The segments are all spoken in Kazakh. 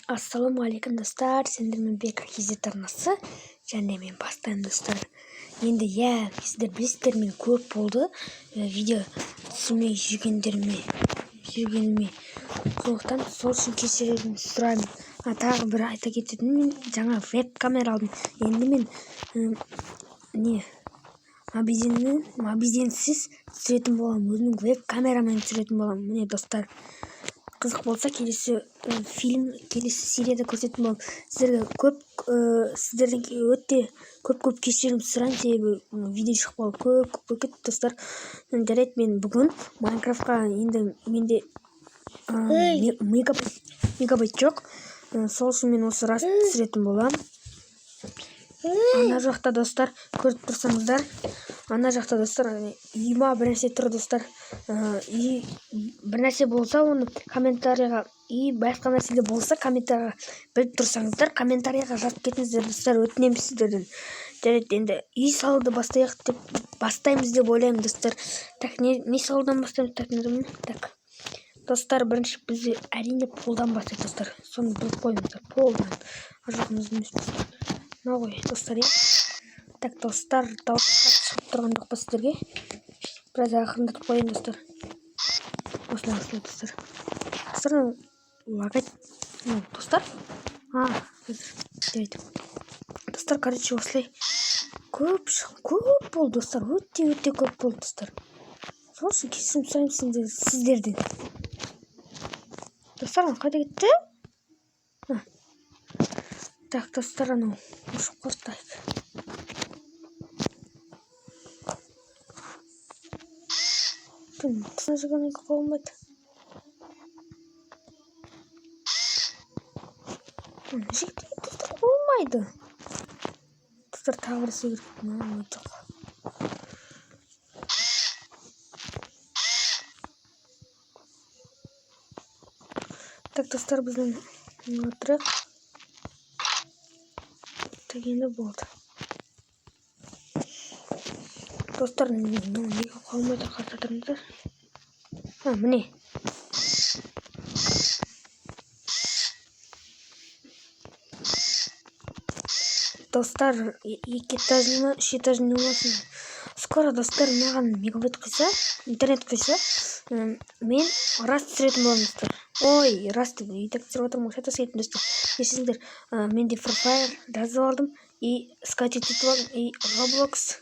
Ассалаумағалейкум достар, сендермен Бека кезет арнасы, және мен бастаймын достар. Енді сіздер білесіздер, мен көп болды видео түсірмей жүргеніме. Сондықтан сол үшін кешірім сұраймын. Тағы бір айта кететін, мен жаңа веб-камера алдым. Енді мен мобизенсіз түсіретін боламын, өзімнің веб-камерамен түсіретін боламын. Міне достар, қызық болса келесі серияда көрсететін боламын. Сіздерден өте көп кешірім сұраймын, себебі видео шықпауы көп кетті достар. Жарайды, мен бүгін Майнкрафтқа енді менде мегабайт жоқ. Сол үшін мен осы раст түсіретін боламын. Ана жақта достар, көріп тұрсаңыздар, үйіма бір нәрсе тұр достар. Бір нәрсе болса, оны комментарияға, басқа нәрселер болса, комментарияға біліп тұрсаңыздар, комментарияға жазып кетіңіздер достар, өтінемін сіздерден. Жарайды, енді үй салуды бастаймыз деп ойлаймын достар. Так, не салудан бастаймыз? Так, достар, бірінші бізде әрине полдан бастайды достар. Соны біліп қойыңыздар, полдан. Ажығымыз емес достар. Мынау ғой достар, Так, достар, дауыс шығып тұрған жоқ па сіздерге? Біраз ақырындатып қойын достар. Осылай достар. Достар, лагать. Достар? Достар, короче, осылай көп болды достар. Өте көп болды достар. Сол үшін кешірім сұраймын сіздерден. Достар, қайда кетті? Так, достар, анау ұшып қостайық. Тысына жүргеннен қолмайды. Жекті достар, болмайды. Достар, тағы бір секіріп. Жоқ. Так, достар, біздің отырық. Так, енді болды. Достар, неге қолмайды қартатырыңыздар? Міне. Достар, 2 этажный ма, 3 этажный болсын. Скоро достар, маған мегабайт құйса, интернет құйса, мен раст түсіретін боламын достар. Ой, раст үйдек түсіріп отырмын, шата сайтын достар. Есіңіздер, менде Free Fire жазып алдым, скачать етіп алдым, Roblox.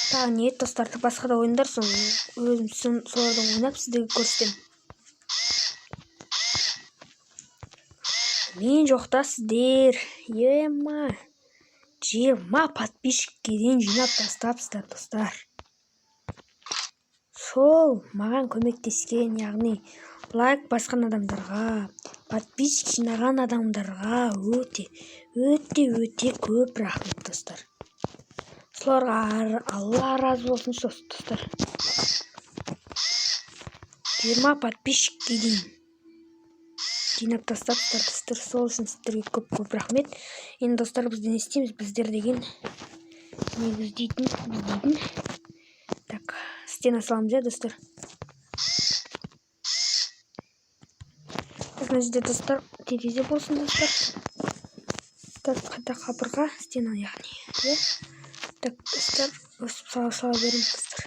Тағы не достар, басқа да ойындар, өзім солардан ойнап сіздерге көрсетемін. Мен жоқта сіздер, 20 подписчикке дейін жинап тастапсыздар достар. Сол маған көмектескен, яғни лайк басқан адамдарға, подписчик жинаған адамдарға өте көп рахмет достар. Соларға Алла разы болсын достар. 20 подписчикке дейін жинап тастапсыздар достар. Сол үшін сіздерге көп рахмет. Енді достар, біз не істейміз? Біздер деген негіздейтін. Так, стена саламыз достар. Мына жерде достар, терезе болсын достар. Так, қайта қабырға, стена яғни. Так, достар, өсіп сала береміз достар.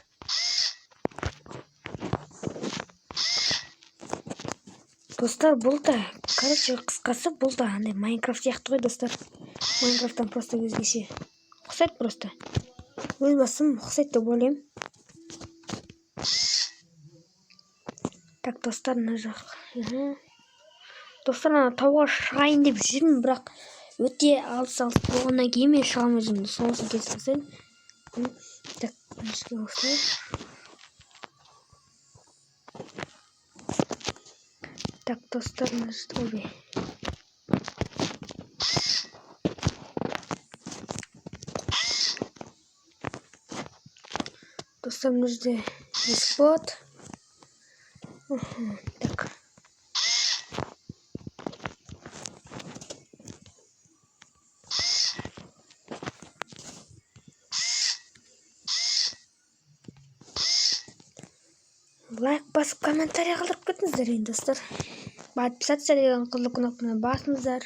Достар, бұл да, қысқасы бұл да Майнкрафт сияқты ғой достар. Майнкрафттан просто өзгеше. Ұқсайды просто. Өз басым ұқсайды деп ойлаймын. Так, достар, мына жақ. Достар, тауға шығайын деп жүрмін, бірақ өте алыс болғаннан кейін мен шыға алмай жүрмін. Сол үшін кешіріңіздер. Так, осылай. Так, достар, мына жерде. Достар, мына жерде есік болады. Так. Лайк басып, комментарий қалдырып кетіңіздер енді достар. подписаться деген қызыл кнопканы басыңыздар.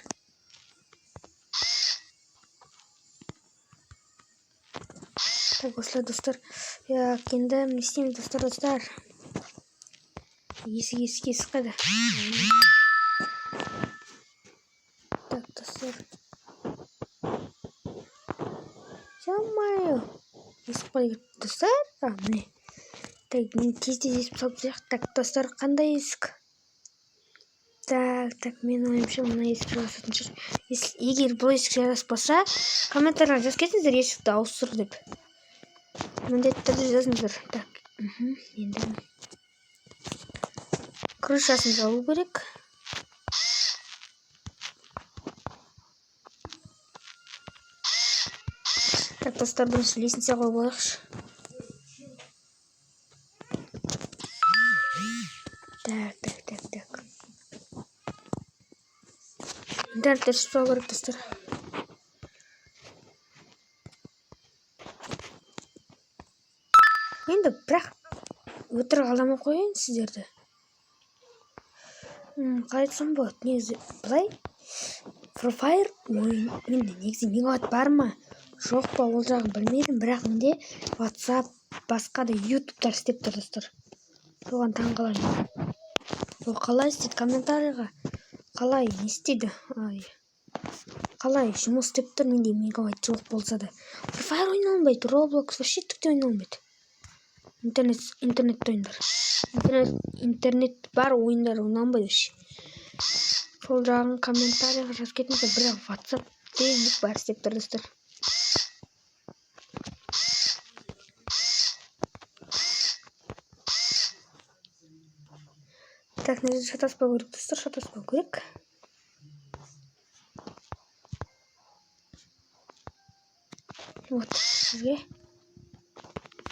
Так, осылай достар. Енді не істейміз достар. Есік қайда? Так, достар. Ё-моё. Есік қайда достар? Міне. Так, мен тез есіп салып жақ. Так, достар, қандай есік? Так, мен ойымша мына есік жарасатын шығар. Егер бұл есік жараспаса, комментарияға жазып кетіңіздер, есікті ауыстыр деп. Міндетті түрде жазыңыздар. Так, енді крышасын жабу керек. Так, достар, бірінші лестница қойып алайықшы. Так. Интернетті шықпау керек достар. Енді бірақ өтірік алдамай қояйын сіздерді. Қалай айтсам болады? Негізі былай Free Fire ойын менде негізі мегабайт бар ма? Жоқ па, ол жағын білмедім, бірақ менде WhatsApp, басқа да YouTube'тар істеп тұр достар. Соған таң қаламын. Ол қалай істейді комментарийға? Қалай не істейді? Қалай жұмыс істеп тұр, менде мегабайт жоқ болса да. Free Fire ойнай алмайды, Roblox вообще түкте ойнай алмайды. Интернет ойындар. Интернет бар ойындар ойнай алмайды вообще. Сол жағын комментарийға жазып кетіңіздер, бірақ WhatsApp, Facebook бар істеп тұр достар. Так, мына жерде шатаспау керек достар, шатаспау керек. Вот, сізге.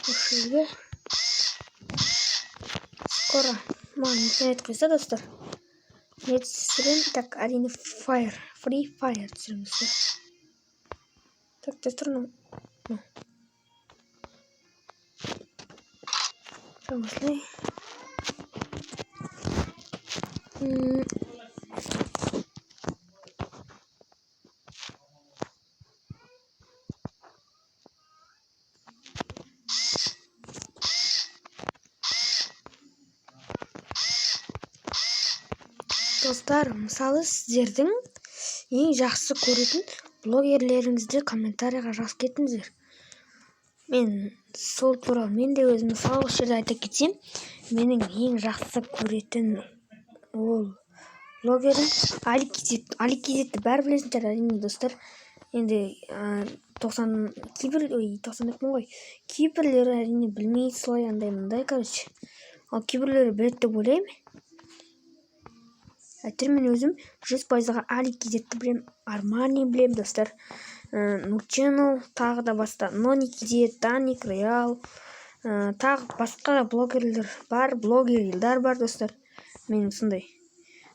Осы жерге. Скоро маған интернет қойса достар. Нет түсірем. Так, әрине Free Fire түсірем достар. Так, достар, осылай. Достар, мысалы сіздердің ең жақсы көретін блогерлеріңізді комментарийға жазып кетіңіздер. Мен сол туралы мен де өзім мысалы осы жерде айта кетсем, менің ең жақсы көретін ол блогерім Аликизетті бәрі білесіңдер әрине достар. Енді 90-90 ғой. Кейбірлері әрине білмейді, солай андай-мындай, короче. Ал кейбірлері біледі деп ойлаймын. Әйтеуір мен өзім 100%-ға Аликизетті білем, Армани білем достар. Нученал, тағы да басқа. Ноникизет, Даник, Реал, тағы басқа да блогерлер бар достар. Менің сондай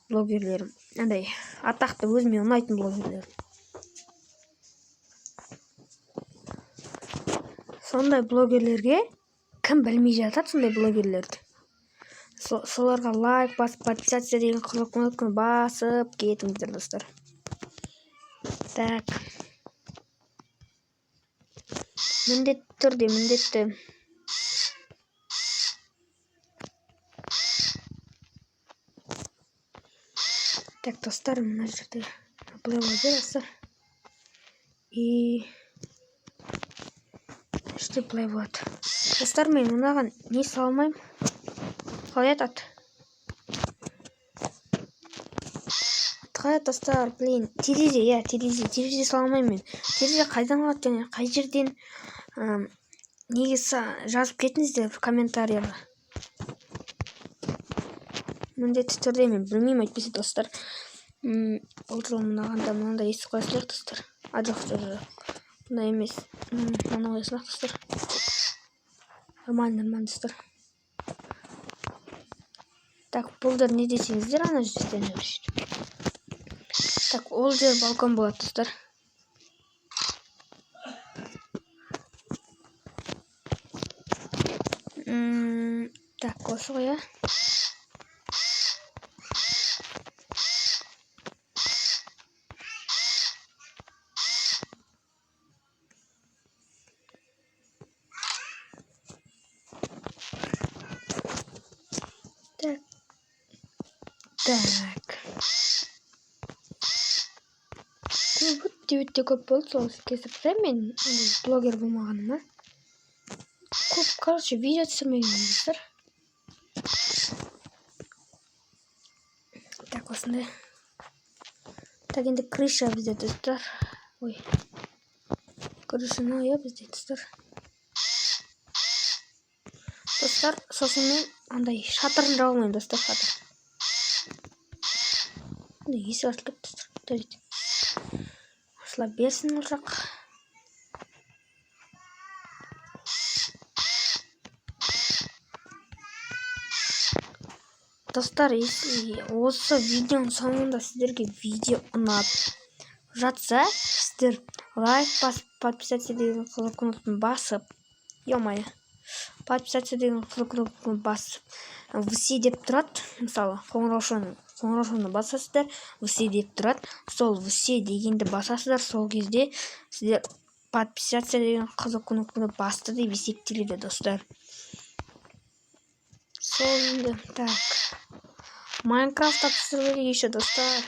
блогерлерім. Андай атақты өзіме ұнайтын блогерлер. Сондай блогерлерге кім білмей жатады сондай блогерлерді. Соларға лайк басып, подписаться деген қызыл кнопканы басып кетіңіздер достар. Так. Міндетті түрде. Так, достар, мына жерде былай болады достар. Іште былай болады. Достар, мен мынаған не салмаймын? Қалай атады? Қалай достар, блин, терезе салмаймын мен. Терезе қайдан алады және қай жерден неге жазып кетіңіздер комментарияға. Міндетті түрде мен білмеймін әйтпесе достар. Ол жол мынандай есік қойсылық достар. Жоқ. Мына емес. Мына қойсылық достар. Нормально достар. Так, бұлдар не десеңіздер, ана жерден өшір. Так, ол жер балкон болады достар. Так, осы ғой, өте көп болды, сол кесіпті мен блогер болмағаныма. Көп, короче, видео түсірмеген достар. Так, осындай. Так, енді крыша бізде достар. Ой. Крыша мынау бізде достар. Достар, сосын мен андай шатырын жауа алмаймын достар, шатыр. Есік ашылып достар. Дәрет. Осылай берсін ол жақ. Достар, осы видеоның соңында сіздерге видео ұнап жатса, сіздер лайк басып, подписаться деген қызыл кнопканы басып, ё-моё, подписаться деген қызыл кнопканы басып, все деп тұрады, мысалы, қоңыраушаны басасыздар, все деп тұрады, сол все дегенді басасыздар, сол кезде сіздер подписаться деген қызыл кнопканы басты деп есептеледі, достар. Сол енді, так. Майнкрафтта түсіріп еще, достар.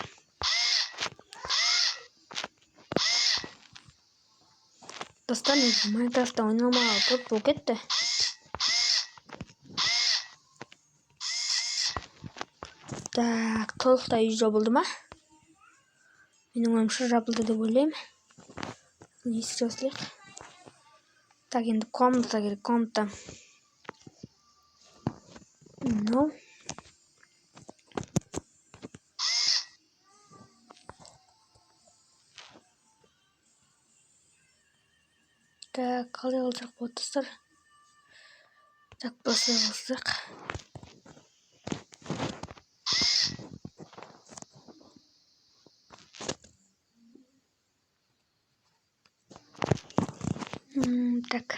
Достар, Майнкрафтта ойнамауға көп болып кетті. Так, толықтай үй жабылды ма? Менің ойымша жабылды деп ойлаймын. Есік жабылайық. Так, енді комната керек, комната. No. Так, қалай қылсақ болады достар? Так, осылай қылсақ. Так.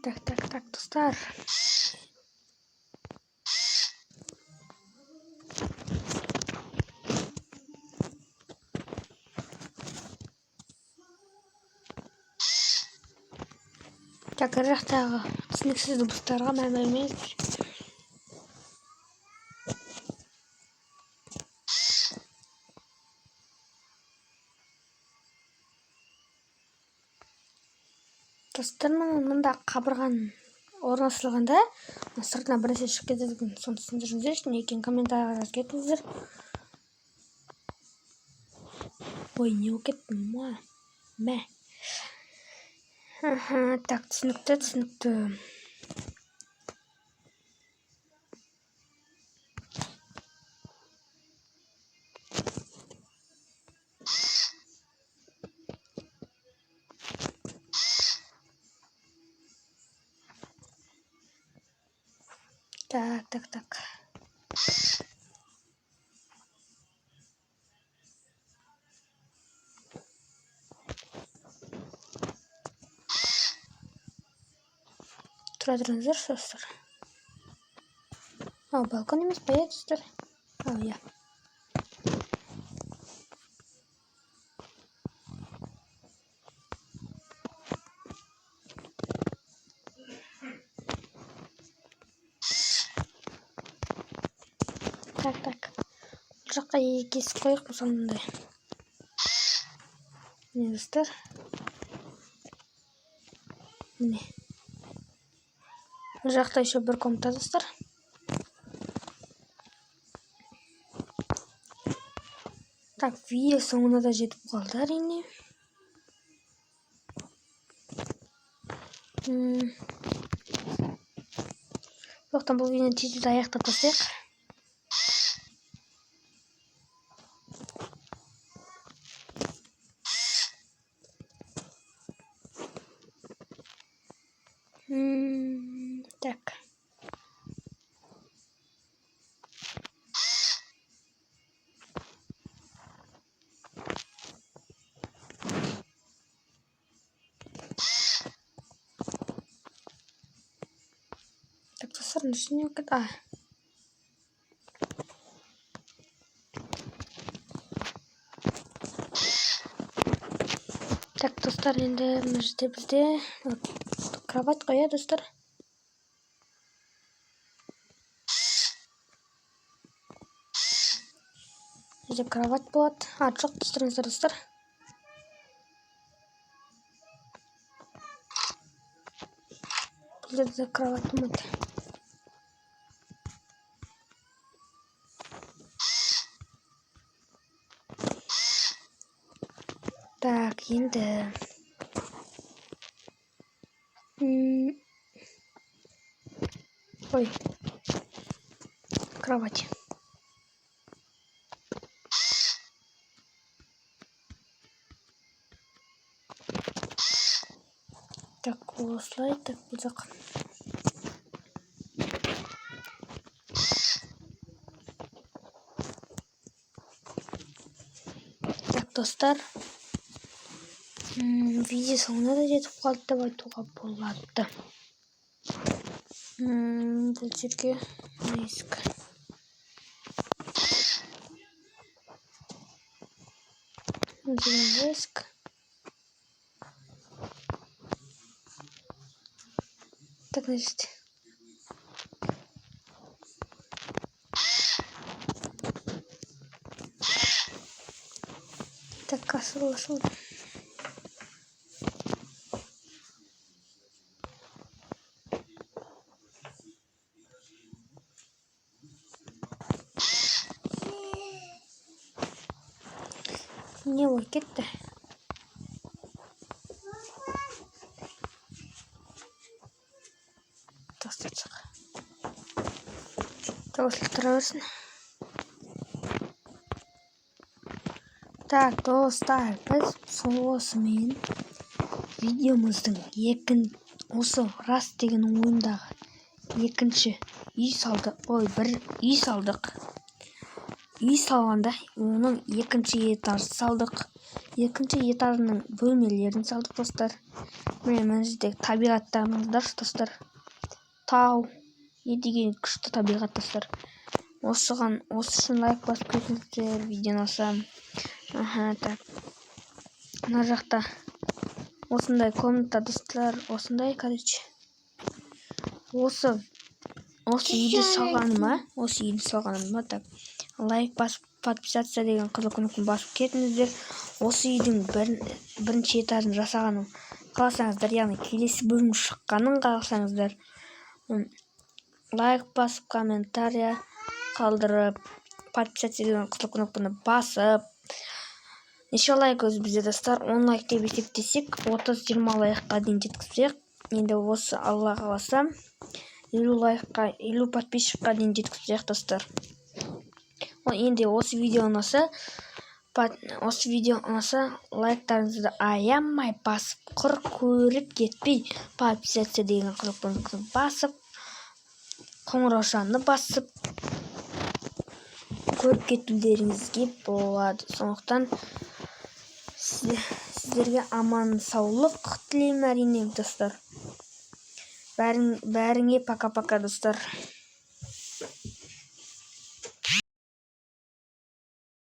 Так, достар. Так, жақтағы түсініксіз дыбыстарға мән бермеңіздер. Достар, мында қабырғаның орнатылғанда сыртына бір нәрсе шығып кетеді, соны түсіндіріңіздер, не екенін комментарийға жазып кетіңіздер. Ой, не болып кетті? Мә. Так, түсінікті. Так. Тұра тұрыңыздар, достар. Балкон емес па еді, достар? Иә. Так. Бұл жаққа кесіп қойық мұсалмандай. Міне, достар. Міне. Бұл жақта еще бір комната, достар. Так, видео соңына да жетіп қалды әрине. Соқтан бұл видеоны тез аяқтап тастайық. Так. Так, достар, начнем. Так, достар, енді мына жерде бізде кровать қой, достар. Бізде кровать болады. Жоқ, достар. Бізде кровать болмайды. Так, енді ой, кровать. Так, осылай, так, бұл жаққа. Так, достар, видео соңына да жетіп қалды деп айтуға болады. Бұл жерге есік. Бұл жерге есік. Так, значит. Так, ашыл. Не ой, кетті. Достатчық. Осылай тұра берсін. Так, достар, біз осымен видеомыздың осы рас деген ойындағы екінші үй салдық. Үй салғанда оның екінші этажын салдық. Екінші этажының бөлмелерін салдық, достар. Мына жердегі табиғаттарыңыздар, достар. Тау, деген күшті табиғат, достар. Осы үшін лайк басып кетіңіздер, видеоны алсам. Так. Мына жақта осындай комната, достар, осындай, короче. Осы үйді салғаныма, так. Лайк басып, подписаться деген қызыл кнопканы басып кетіңіздер. Осы үйдің бірінші этажын жасағаным қаласаңыздар, яғни келесі бөлім шыққанын қаласаңыздар, лайк басып, комментария қалдырып, подписаться деген қызыл кнопканы басып, неше лайк бізде, достар, 10 лайк деп есептесек, 30-20 лайкқа дейін жеткізсек, енді осы Алла қаласа 50 подписчикқа дейін жеткізсек, достар. Енді осы видео ұнаса, лайктарыңызды аямай басып, құр көріп кетпей, подписаться деген қызыл кнопканы басып, қоңыраушаны басып, көріп кетулеріңізге болады. Сондықтан сіздерге аман саулық тілеймін, әрине, достар. Бәріңе пока-пока, достар.